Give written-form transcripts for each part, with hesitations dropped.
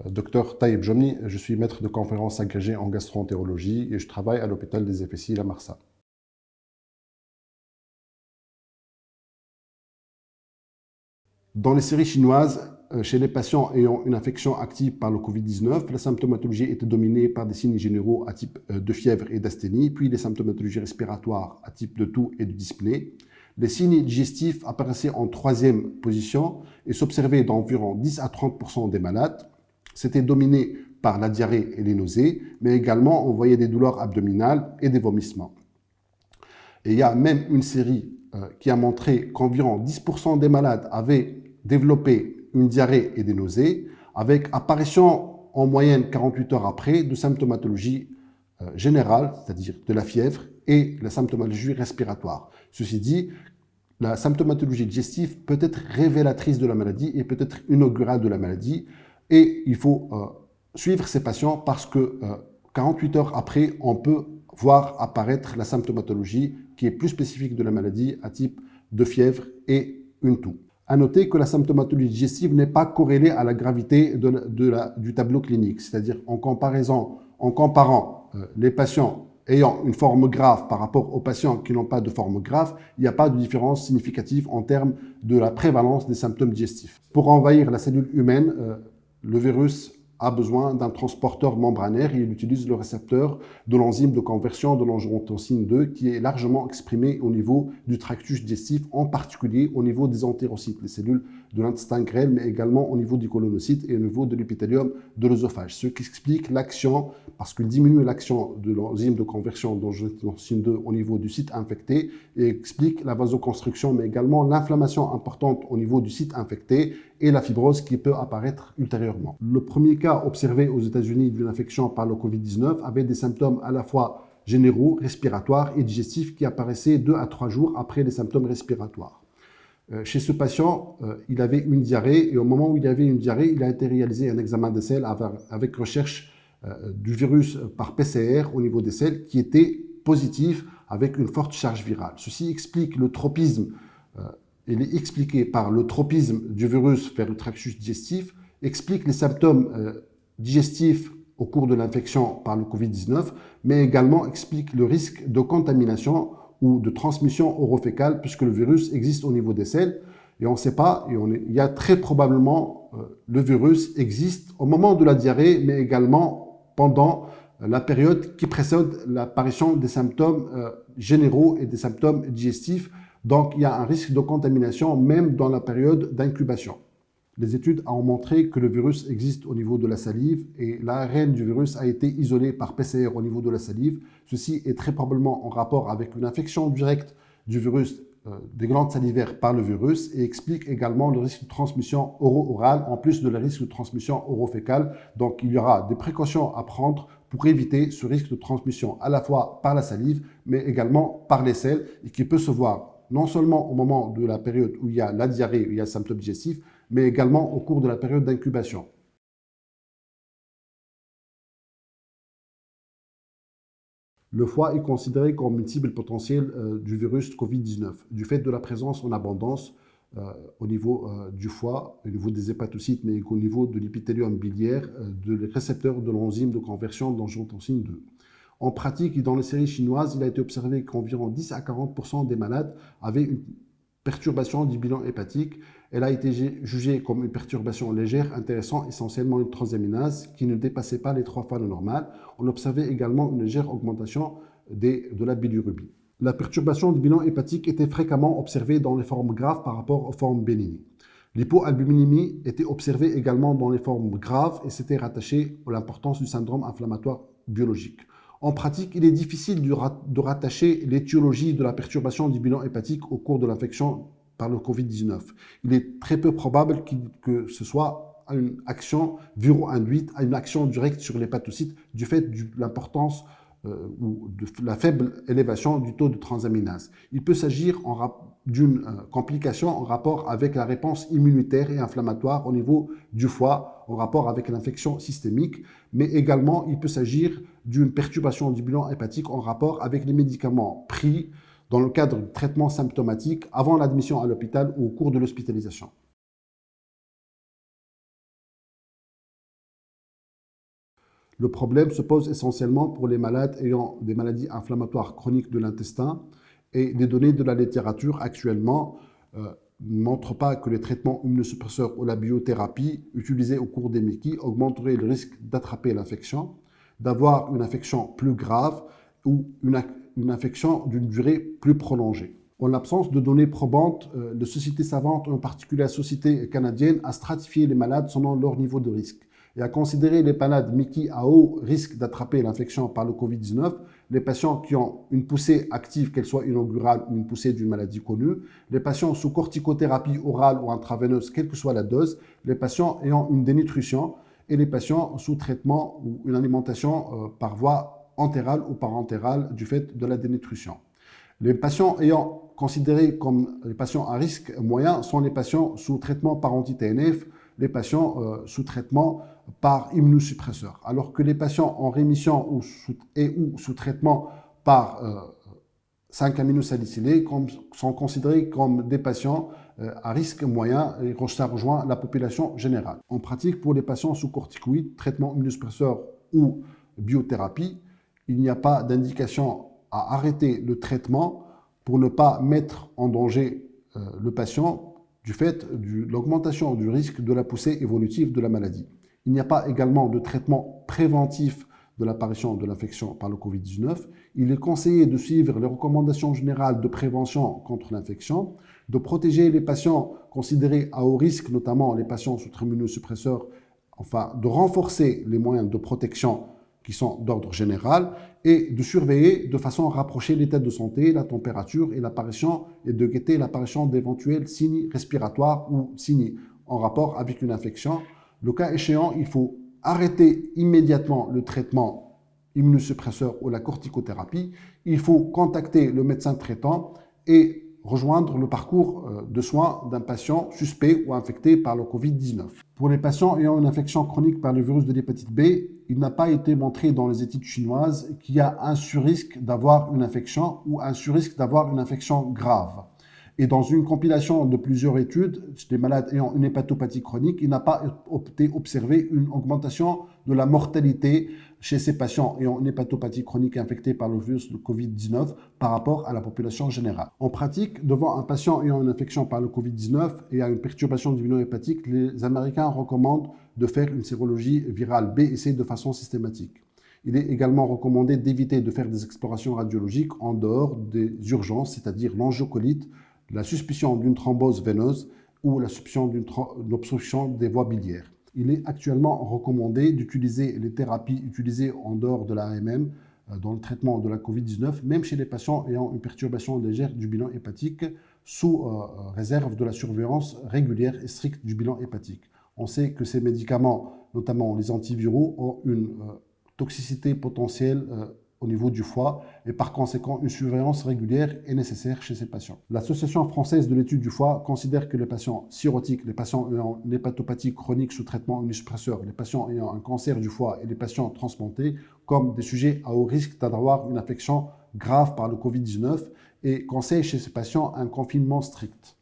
Docteur Taïeb Jomni, je suis maître de conférences agrégé en gastroentérologie et je travaille à l'hôpital des FSI La Marsa. Dans les séries chinoises, chez les patients ayant une infection active par le Covid-19, la symptomatologie était dominée par des signes généraux à type de fièvre et d'asthénie, puis les symptomatologies respiratoires à type de toux et de dyspnée. Les signes digestifs apparaissaient en troisième position et s'observaient dans environ 10 à 30% des malades. C'était dominé par la diarrhée et les nausées, mais également on voyait des douleurs abdominales et des vomissements. Et il y a même une série qui a montré qu'environ 10% des malades avaient développé une diarrhée et des nausées, avec apparition en moyenne 48 heures après de symptomatologie générale, c'est-à-dire de la fièvre et la symptomatologie respiratoire. Ceci dit, la symptomatologie digestive peut être révélatrice de la maladie et peut être inaugurale de la maladie. Et il faut suivre ces patients parce que 48 heures après, on peut voir apparaître la symptomatologie qui est plus spécifique de la maladie à type de fièvre et une toux. À noter que la symptomatologie digestive n'est pas corrélée à la gravité du tableau clinique, c'est-à-dire en comparant les patients ayant une forme grave par rapport aux patients qui n'ont pas de forme grave, il n'y a pas de différence significative en termes de la prévalence des symptômes digestifs. Pour envahir la cellule humaine, le virus a besoin d'un transporteur membranaire et il utilise le récepteur de l'enzyme de conversion de l'angiotensine 2 qui est largement exprimé au niveau du tractus digestif, en particulier au niveau des entérocytes, les cellules de l'intestin grêle, mais également au niveau du colonocyte et au niveau de l'épithélium de l'œsophage. Ce qui explique l'action, parce qu'il diminue l'action de l'enzyme de conversion d'angiotensine 2 au niveau du site infecté et explique la vasoconstriction, mais également l'inflammation importante au niveau du site infecté et la fibrose qui peut apparaître ultérieurement. Le premier cas observé aux États-Unis d'une infection par le Covid-19 avait des symptômes à la fois généraux, respiratoires et digestifs qui apparaissaient 2 à 3 jours après les symptômes respiratoires. Chez ce patient, il avait une diarrhée et au moment où il avait une diarrhée, il a été réalisé un examen des selles avec recherche du virus par PCR au niveau des selles qui était positif avec une forte charge virale. Ceci explique le tropisme il est expliqué par le tropisme du virus vers le tractus digestif, explique les symptômes digestifs au cours de l'infection par le Covid-19, mais également explique le risque de contamination ou de transmission orofécale puisque le virus existe au niveau des selles et on ne sait pas, il y a très probablement le virus existe au moment de la diarrhée, mais également pendant la période qui précède l'apparition des symptômes généraux et des symptômes digestifs. Donc, il y a un risque de contamination même dans la période d'incubation. Les études ont montré que le virus existe au niveau de la salive et l'ARN du virus a été isolé par PCR au niveau de la salive. Ceci est très probablement en rapport avec une infection directe du virus des glandes salivaires par le virus et explique également le risque de transmission oro-orale en plus de le risque de transmission orofécale. Donc, il y aura des précautions à prendre pour éviter ce risque de transmission à la fois par la salive mais également par les selles et qui peut se voir non seulement au moment de la période où il y a la diarrhée, où il y a le symptôme digestif, mais également au cours de la période d'incubation. Le foie est considéré comme une cible potentielle du virus Covid-19, du fait de la présence en abondance au niveau du foie, au niveau des hépatocytes, mais au niveau de l'épithélium biliaire, de récepteurs de l'enzyme de conversion d'angiotensine 2. En pratique, et dans les séries chinoises, il a été observé qu'environ 10 à 40% des malades avaient une perturbation du bilan hépatique. Elle a été jugée comme une perturbation légère, intéressant essentiellement une transaminase qui ne dépassait pas les 3 fois le normal. On observait également une légère augmentation de la bilirubine. La perturbation du bilan hépatique était fréquemment observée dans les formes graves par rapport aux formes bénignes. L'hypoalbuminémie était observée également dans les formes graves et s'était rattachée à l'importance du syndrome inflammatoire biologique. En pratique, il est difficile de rattacher l'étiologie de la perturbation du bilan hépatique au cours de l'infection par le Covid-19. Il est très peu probable que ce soit une action viro-induite, une action directe sur l'hépatocyte du fait de l'importance ou de la faible élévation du taux de transaminase. Il peut s'agir d'une complication en rapport avec la réponse immunitaire et inflammatoire au niveau du foie, en rapport avec l'infection systémique, mais également il peut s'agir d'une perturbation du bilan hépatique en rapport avec les médicaments pris dans le cadre de traitement symptomatique avant l'admission à l'hôpital ou au cours de l'hospitalisation. Le problème se pose essentiellement pour les malades ayant des maladies inflammatoires chroniques de l'intestin et les données de la littérature actuellement ne montrent pas que les traitements immunosuppresseurs ou la biothérapie utilisés au cours des MICI augmenteraient le risque d'attraper l'infection, d'avoir une infection plus grave ou une infection d'une durée plus prolongée. En l'absence de données probantes, les sociétés savantes, en particulier la Société canadienne, a stratifié les malades selon leur niveau de risque et a considéré les malades MICI à haut risque d'attraper l'infection par le Covid-19, les patients qui ont une poussée active, qu'elle soit inaugurale ou une poussée d'une maladie connue, les patients sous corticothérapie orale ou intraveineuse, quelle que soit la dose, les patients ayant une dénutrition et les patients sous traitement ou une alimentation par voie entérale ou parentérale du fait de la dénutrition. Les patients ayant considérés comme les patients à risque moyen sont les patients sous traitement par anti-TNF, les patients sous traitement par immunosuppresseurs, alors que les patients en rémission ou sous traitement par 5-aminosalicylés sont considérés comme des patients à risque moyen et ça rejoint la population générale. En pratique, pour les patients sous corticoïdes, traitement immunosuppresseur ou biothérapie, il n'y a pas d'indication à arrêter le traitement pour ne pas mettre en danger le patient du fait de l'augmentation du risque de la poussée évolutive de la maladie. Il n'y a pas également de traitement préventif de l'apparition de l'infection par le Covid-19. Il est conseillé de suivre les recommandations générales de prévention contre l'infection, de protéger les patients considérés à haut risque, notamment les patients sous immunosuppresseurs, enfin de renforcer les moyens de protection qui sont d'ordre général et de surveiller de façon rapprochée l'état de santé, la température et l'apparition et de guetter l'apparition d'éventuels signes respiratoires ou signes en rapport avec une infection. Le cas échéant, il faut arrêter immédiatement le traitement immunosuppresseur ou la corticothérapie. Il faut contacter le médecin traitant et rejoindre le parcours de soins d'un patient suspect ou infecté par le Covid-19. Pour les patients ayant une infection chronique par le virus de l'hépatite B, il n'a pas été montré dans les études chinoises qu'il y a un surrisque d'avoir une infection ou un surrisque d'avoir une infection grave. Et dans une compilation de plusieurs études, chez les malades ayant une hépatopathie chronique, il n'a pas été observé une augmentation de la mortalité chez ces patients ayant une hépatopathie chronique infectée par le virus de Covid-19 par rapport à la population générale. En pratique, devant un patient ayant une infection par le Covid-19 et à une perturbation du bilan hépatique, les Américains recommandent de faire une sérologie virale B et C de façon systématique. Il est également recommandé d'éviter de faire des explorations radiologiques en dehors des urgences, c'est-à-dire l'angiocolite, la suspicion d'une thrombose veineuse ou la suspicion d'une obstruction des voies biliaires. Il est actuellement recommandé d'utiliser les thérapies utilisées en dehors de l'AMM dans le traitement de la Covid-19, même chez les patients ayant une perturbation légère du bilan hépatique, sous réserve de la surveillance régulière et stricte du bilan hépatique. On sait que ces médicaments, notamment les antiviraux, ont une toxicité potentielle au niveau du foie et par conséquent une surveillance régulière est nécessaire chez ces patients. L'Association française de l'étude du foie considère que les patients cirrhotiques, les patients ayant une hépatopathie chronique sous traitement immunosuppresseur, les patients ayant un cancer du foie et les patients transplantés comme des sujets à haut risque d'avoir une infection grave par le Covid-19 et conseille chez ces patients un confinement strict.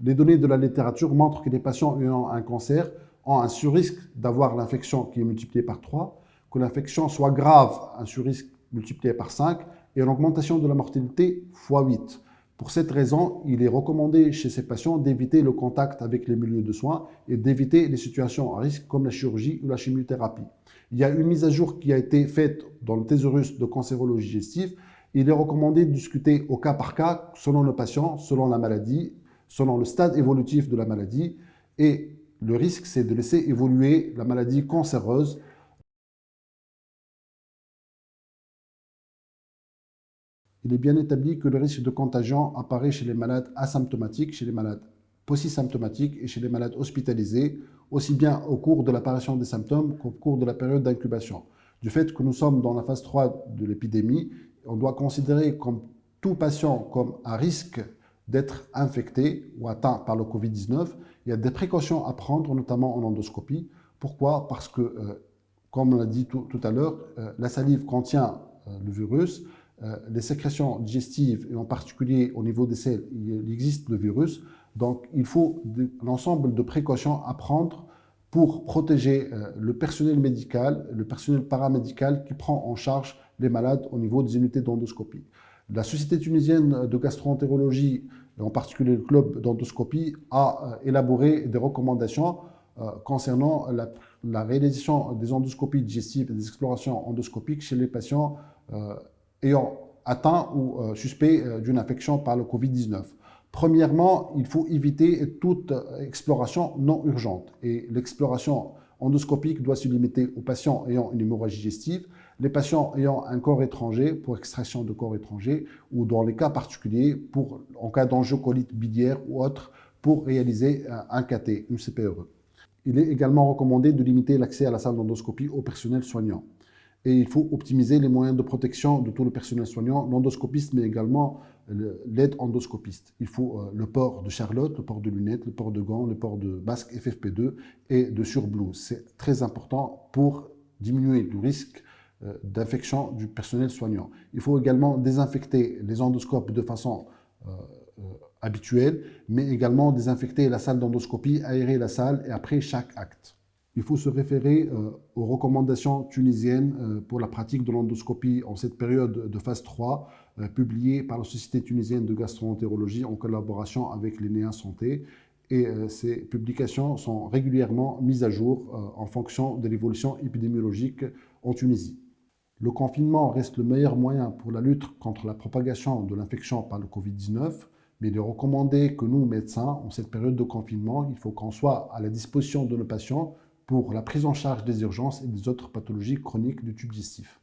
Les données de la littérature montrent que les patients ayant un cancer ont un surrisque d'avoir l'infection qui est multipliée par 3, que l'infection soit grave, un surrisque multiplié par 5, et une augmentation de la mortalité fois 8. Pour cette raison, il est recommandé chez ces patients d'éviter le contact avec les milieux de soins et d'éviter les situations à risque comme la chirurgie ou la chimiothérapie. Il y a une mise à jour qui a été faite dans le thésaurus de cancérologie digestive. Il est recommandé de discuter au cas par cas, selon le patient, selon la maladie, selon le stade évolutif de la maladie, et le risque, c'est de laisser évoluer la maladie cancéreuse. Il est bien établi que le risque de contagion apparaît chez les malades asymptomatiques, chez les malades paucisymptomatiques et chez les malades hospitalisés, aussi bien au cours de l'apparition des symptômes qu'au cours de la période d'incubation. Du fait que nous sommes dans la phase 3 de l'épidémie, on doit considérer comme tout patient comme à risque d'être infecté ou atteint par le Covid-19. Il y a des précautions à prendre, notamment en endoscopie. Pourquoi? Parce que, comme on l'a dit tout à l'heure, la salive contient le virus. les sécrétions digestives, et en particulier au niveau des selles, il existe le virus. Donc, il faut un ensemble de précautions à prendre pour protéger le personnel médical, le personnel paramédical qui prend en charge les malades au niveau des unités d'endoscopie. La Société tunisienne de gastroentérologie, et en particulier le club d'endoscopie, a élaboré des recommandations concernant la réalisation des endoscopies digestives et des explorations endoscopiques chez les patients ayant atteint ou suspect d'une infection par le Covid-19. Premièrement, il faut éviter toute exploration non urgente. Et l'exploration endoscopique doit se limiter aux patients ayant une hémorragie digestive, les patients ayant un corps étranger pour extraction de corps étranger, ou dans les cas particuliers, en cas d'angiocolite biliaire ou autre, pour réaliser un KT, une CPRE. Il est également recommandé de limiter l'accès à la salle d'endoscopie au personnel soignant. Et il faut optimiser les moyens de protection de tout le personnel soignant, l'endoscopiste, mais également l'aide endoscopiste. Il faut le port de charlotte, le port de lunettes, le port de gants, le port de masque FFP2 et de surblouse. C'est très important pour diminuer le risque d'infection du personnel soignant. Il faut également désinfecter les endoscopes de façon habituelle, mais également désinfecter la salle d'endoscopie, aérer la salle et après chaque acte. Il faut se référer aux recommandations tunisiennes pour la pratique de l'endoscopie en cette période de phase 3, publiées par la Société tunisienne de gastroentérologie en collaboration avec l'ENEA Santé. Et ces publications sont régulièrement mises à jour en fonction de l'évolution épidémiologique en Tunisie. Le confinement reste le meilleur moyen pour la lutte contre la propagation de l'infection par le Covid-19, mais il est recommandé que nous, médecins, en cette période de confinement, il faut qu'on soit à la disposition de nos patients pour la prise en charge des urgences et des autres pathologies chroniques du tube digestif.